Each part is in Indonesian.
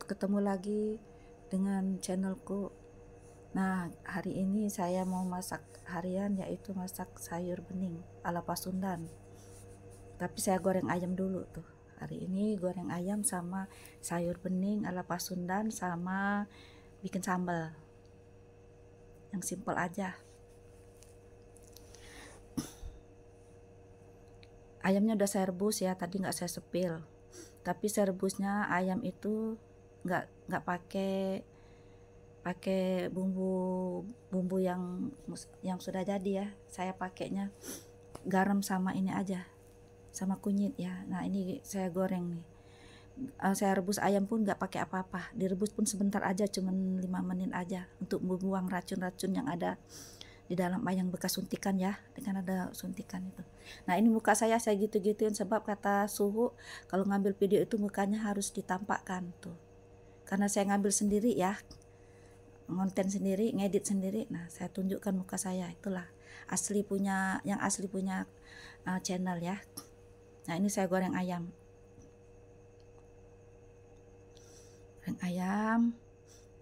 ketemu lagi dengan channelku. Nah, hari ini saya mau masak harian, yaitu masak sayur bening ala Pasundan. Tapi saya goreng ayam dulu tuh. Hari ini goreng ayam sama sayur bening ala Pasundan sama bikin sambal. Yang simpel aja. Ayamnya udah saya rebus ya, tadi nggak saya sepil. Tapi saya rebusnya ayam itu nggak pakai bumbu yang sudah jadi ya. Saya pakainya garam sama ini aja, sama kunyit ya. Nah, ini saya goreng nih. Saya rebus ayam pun nggak pakai apa-apa, direbus pun sebentar aja, cuman 5 menit aja untuk membuang racun-racun yang ada di dalam ayam bekas suntikan ya, dengan ada suntikan itu. Nah, ini muka saya gitu-gituin sebab kata suhu kalau ngambil video itu mukanya harus ditampakkan tuh. Karena saya ngambil sendiri ya, ngonten sendiri, ngedit sendiri. Nah, saya tunjukkan muka saya, itulah yang asli punya channel ya. Nah, ini saya goreng ayam.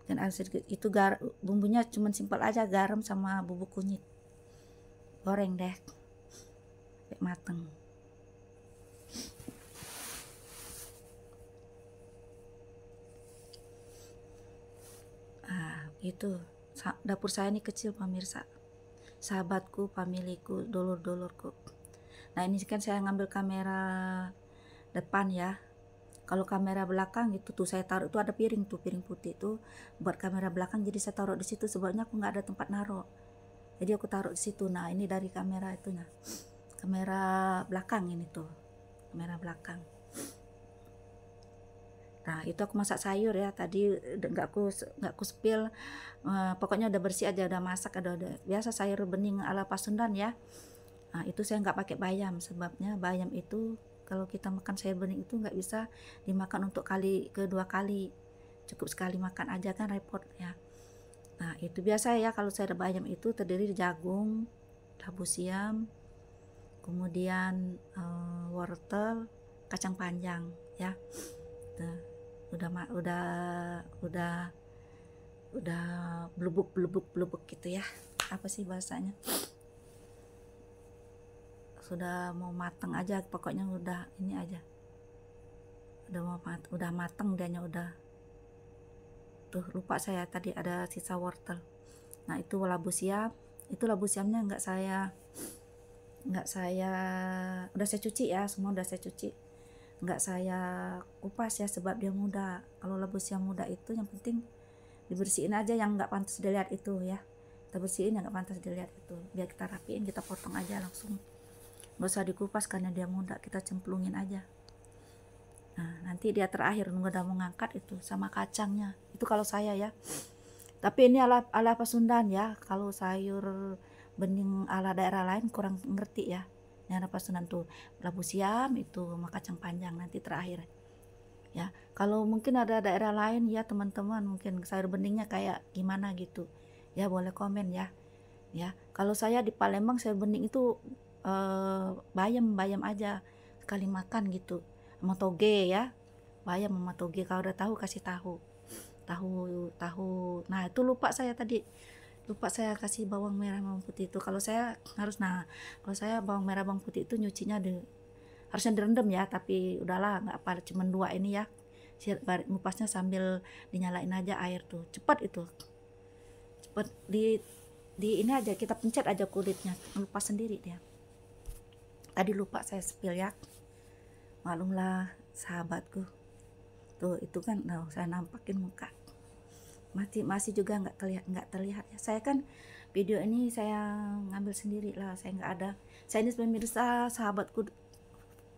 Dan itu bumbunya cuman simpel aja, garam sama bubuk kunyit. Goreng deh sampai mateng. Itu dapur saya ini kecil pemirsa, sahabatku, familiku, dulur-dulurku. Nah, ini kan saya ngambil kamera depan ya. Kalau kamera belakang itu tuh saya taruh, itu ada piring tuh, piring putih itu buat kamera belakang, jadi saya taruh di situ sebabnya aku nggak ada tempat naruh. Jadi aku taruh di situ. Nah, ini dari kamera itunya. Kamera belakang ini tuh. Kamera belakang. Nah, itu aku masak sayur ya. Tadi nggak aku spill. Pokoknya udah bersih aja, udah masak, ada biasa sayur bening ala Pasundan ya. Nah, itu saya nggak pakai bayam, sebabnya bayam itu kalau kita makan sayur bening itu nggak bisa dimakan untuk kedua kali, cukup sekali makan aja kan repot ya. Nah, itu biasa ya, kalau sayur bayam itu terdiri dari jagung, labu siam, kemudian wortel, kacang panjang ya. Tuh, udah belubuk gitu ya, apa sih bahasanya, sudah mau mateng aja pokoknya, udah ini aja, udah mateng dianya, udah tuh. Lupa saya tadi ada sisa wortel. Nah, itu labu siam, itu labu siamnya nggak saya udah saya cuci ya, semua udah saya cuci, nggak saya kupas ya sebab dia muda. Kalau labu siam muda itu yang penting dibersihin aja, yang nggak pantas dilihat itu ya, kita bersihin yang nggak pantas dilihat itu, biar kita rapiin, kita potong aja langsung, nggak usah dikupas karena dia muda, kita cemplungin aja. Nah, nanti dia terakhir nunggu udah mau ngangkat itu sama kacangnya, itu kalau saya ya. Tapi ini ala Pasundan ya, kalau sayur bening ala daerah lain kurang ngerti ya. Ini ala Pasundan tuh labu siam itu sama kacang panjang nanti terakhir ya. Kalau mungkin ada daerah lain ya teman-teman, mungkin sayur beningnya kayak gimana gitu ya, boleh komen ya. Kalau saya di Palembang sayur bening itu bayam aja sekali makan gitu, sama toge ya, bayam sama toge. Kalau udah tahu kasih tahu. Nah, itu lupa saya kasih bawang merah bawang putih itu. Kalau saya bawang merah bawang putih itu nyucinya harusnya direndam ya, tapi udahlah nggak apa, cuman 2 ini ya, ngupasnya sambil dinyalain aja air tuh, cepet di ini aja, kita pencet aja kulitnya, ngelupas sendiri dia. Tadi lupa saya spill ya, maklumlah sahabatku tuh. Itu kan saya nampakin muka, masih juga nggak terlihat ya. Saya kan video ini saya ngambil sendiri lah, saya nggak ada, saya ini pemirsa, sahabatku,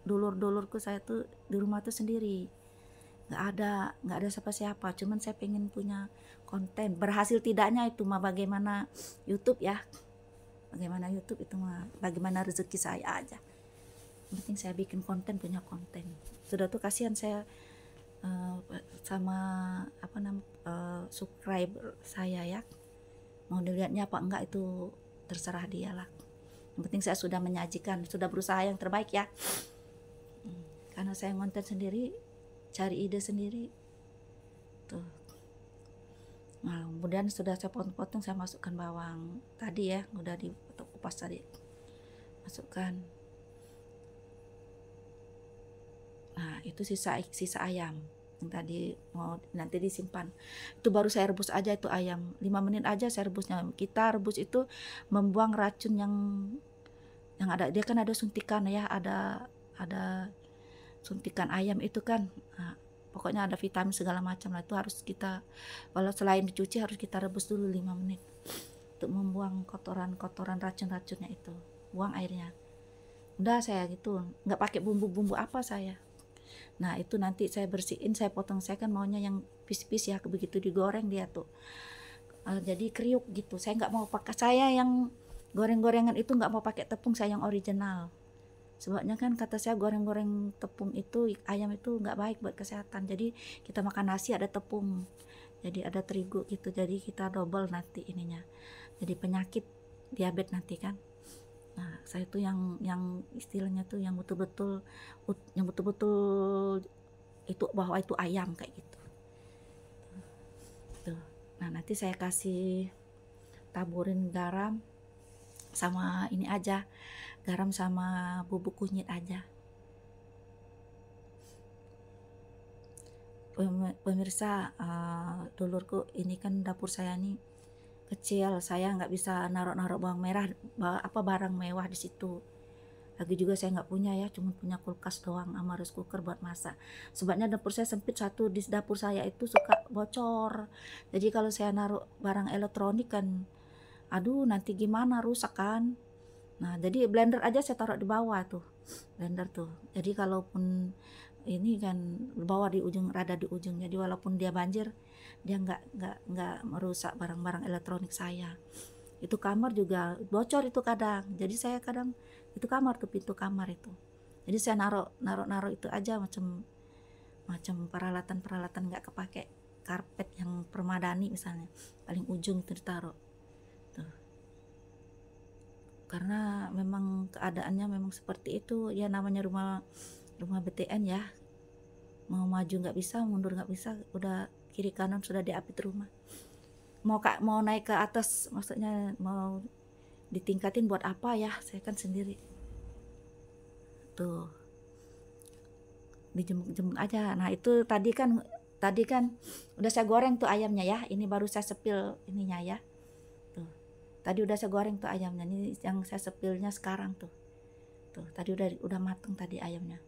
dulurku saya tuh di rumah tuh sendiri, nggak ada siapa-siapa, cuman saya pengen punya konten. Berhasil tidaknya itu mah bagaimana YouTube ya, itu mah bagaimana rezeki saya aja, yang penting saya bikin konten, punya konten. Sudah tuh kasihan saya sama subscriber saya ya, mau dilihatnya apa enggak itu terserah dia lah, yang penting saya sudah menyajikan, sudah berusaha yang terbaik ya. Karena saya ngonten sendiri, cari ide sendiri, tuh. Nah, kemudian sudah saya potong-potong, saya masukkan bawang tadi ya, udah dipotong kupas tadi, masukkan. Nah, itu sisa ayam yang tadi mau nanti disimpan. Itu baru saya rebus aja itu ayam. 5 menit aja saya rebusnya. Kita rebus itu membuang racun yang ada, dia kan ada suntikan ya, ada suntikan ayam itu kan. Nah, pokoknya ada vitamin segala macam lah, itu harus kita, kalau selain dicuci harus kita rebus dulu 5 menit untuk membuang kotoran racun-racunnya itu. Buang airnya. Udah saya gitu, nggak pakai bumbu-bumbu apa saya. Nah, itu nanti saya bersihin, saya potong, saya kan maunya yang pis-pis ya, begitu digoreng dia tuh jadi kriuk gitu. Saya nggak mau pakai, saya yang goreng-gorengan itu nggak mau pakai tepung, saya yang original. Sebabnya kan kata saya goreng-goreng tepung itu ayam itu nggak baik buat kesehatan. Jadi kita makan nasi ada tepung, jadi ada terigu gitu, jadi kita double nanti ininya, jadi penyakit diabetes nanti kan. Nah, saya tuh yang istilahnya tuh yang betul-betul itu bahwa itu ayam kayak gitu tuh. Nah, nanti saya kasih taburin garam sama ini aja, garam sama bubuk kunyit aja. Pemirsa, dulurku, ini kan dapur saya nih kecil, saya nggak bisa naruh bawang merah, barang mewah di situ. Lagi juga saya nggak punya ya, cuma punya kulkas doang sama rice cooker buat masak. Sebabnya dapur saya sempit, satu di dapur saya itu suka bocor. Jadi kalau saya naruh barang elektronik kan, aduh nanti gimana, rusak kan. Nah, jadi blender aja saya taruh di bawah tuh, blender tuh. Jadi kalaupun ini kan bawah di ujung, rada di ujung, jadi walaupun dia banjir, dia nggak merusak barang-barang elektronik saya. Itu kamar juga bocor itu kadang. Jadi saya kadang itu kamar tuh, pintu kamar itu. Jadi saya naruh itu aja, macam peralatan nggak kepake, karpet yang permadani misalnya, paling ujung itu ditaruh. Tuh. Karena memang keadaannya memang seperti itu ya, namanya rumah BTN ya, mau maju nggak bisa, mundur nggak bisa, udah kiri kanan sudah diapit rumah. Mau naik ke atas, maksudnya mau ditingkatin buat apa ya, saya kan sendiri tuh, dijemuk aja. Nah, itu tadi kan udah saya goreng tuh ayamnya ya, ini baru saya sepil ininya ya. Tadi udah saya goreng tuh ayamnya, ini yang saya sepilnya sekarang tuh. Tuh, tadi udah mateng tadi ayamnya.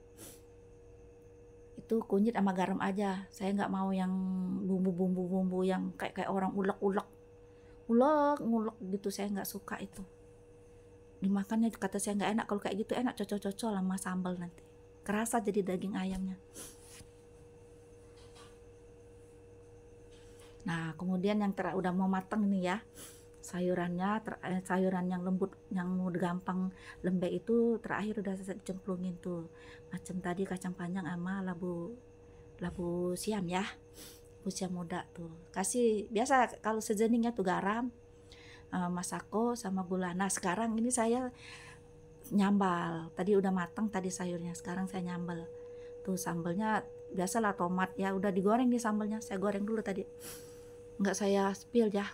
Itu kunyit sama garam aja. Saya nggak mau yang bumbu yang kayak orang ulek gitu, saya nggak suka itu. Dimakannya kata saya nggak enak, kalau kayak gitu enak cocok-cocok sama sambal nanti. Kerasa jadi daging ayamnya. Nah, kemudian yang udah mau mateng nih ya, sayuran yang lembut, yang gampang lembek itu terakhir udah saya cemplungin tuh, macam tadi kacang panjang sama labu siam ya, labu siam muda tuh. Kasih biasa kalau sejeningnya tuh garam, masako sama gula. Nah, sekarang ini saya nyambal, tadi udah matang tadi sayurnya, sekarang saya nyambal tuh. Sambalnya biasalah tomat ya, udah digoreng nih sambalnya, saya goreng dulu tadi, nggak saya spill ya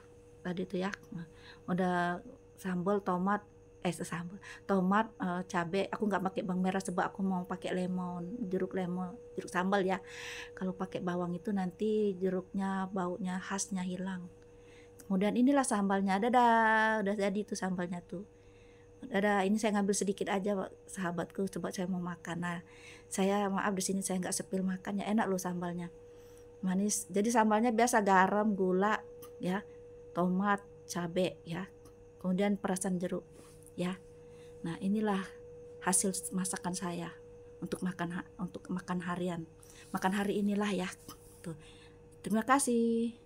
tadi tuh ya. Nah, udah sambal tomat, cabe. Aku nggak pakai bawang merah sebab aku mau pakai jeruk sambal ya. Kalau pakai bawang itu nanti jeruknya, baunya khasnya hilang. Kemudian inilah sambalnya, udah jadi tuh sambalnya tuh. Ini saya ngambil sedikit aja sahabatku, coba saya mau makan. Nah, saya maaf di sini saya nggak sepil makannya, enak loh sambalnya, manis. Jadi sambalnya biasa garam, gula ya, tomat, cabe ya, kemudian perasan jeruk ya. Nah, inilah hasil masakan saya untuk makan harian, makan hari inilah ya tuh. Terima kasih.